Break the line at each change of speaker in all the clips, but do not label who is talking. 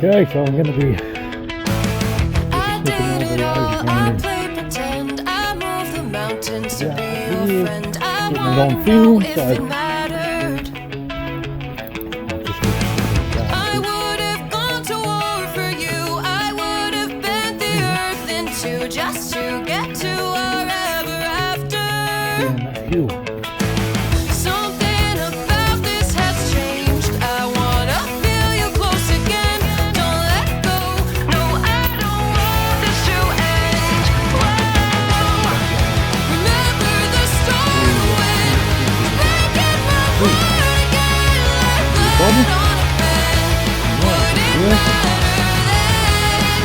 Okay, so I'm going to be
I
sneaking
did
over
it
the
all,
eyes
I
again.
played pretend, I moved the mountains to
Yeah,
be your friend. I
getting it
wanna
on
know
film,
if
so
it mattered.
just need to stick it
I
down.
would have gone to war for you, I would have bent the earth in two just to get to our ever after.
Doing that hill.
Something about this has changed, I wanna feel you close again. Don't let go, no I don't want this to end. Whoa. Remember the storm when you're breaking my heart again like blood on a pen. Would it matter then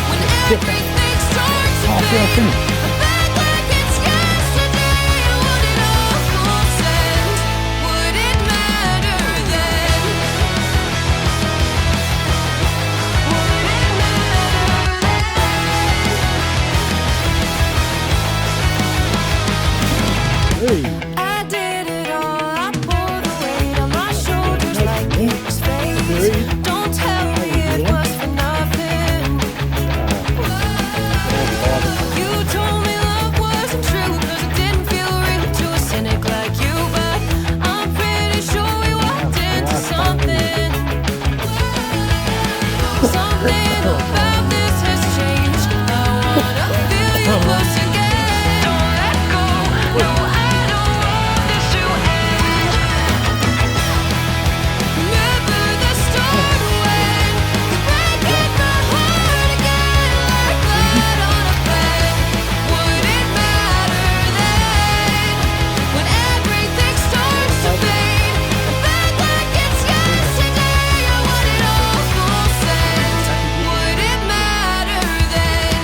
when everything starts to fade? Back like it's yesterday, would it almost end? Would it matter then? Would it matter then?
Hey!
I did it all, I pulled the weight on my shoulders like years fades. Don't tell me it was for nothing. You told me love wasn't true, cause it didn't feel real to a cynic like you. But I'm pretty sure we walked into something. Something about this has changed, I wanna feel you close again. Don't let go, no I don't want this to end. Remember the start when you're breaking my heart again like blood on a pen. Would it matter then when everything starts to fade? Back like it's yesterday, or would it almost end? Would it matter then?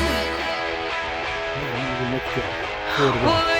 Let's go.
Would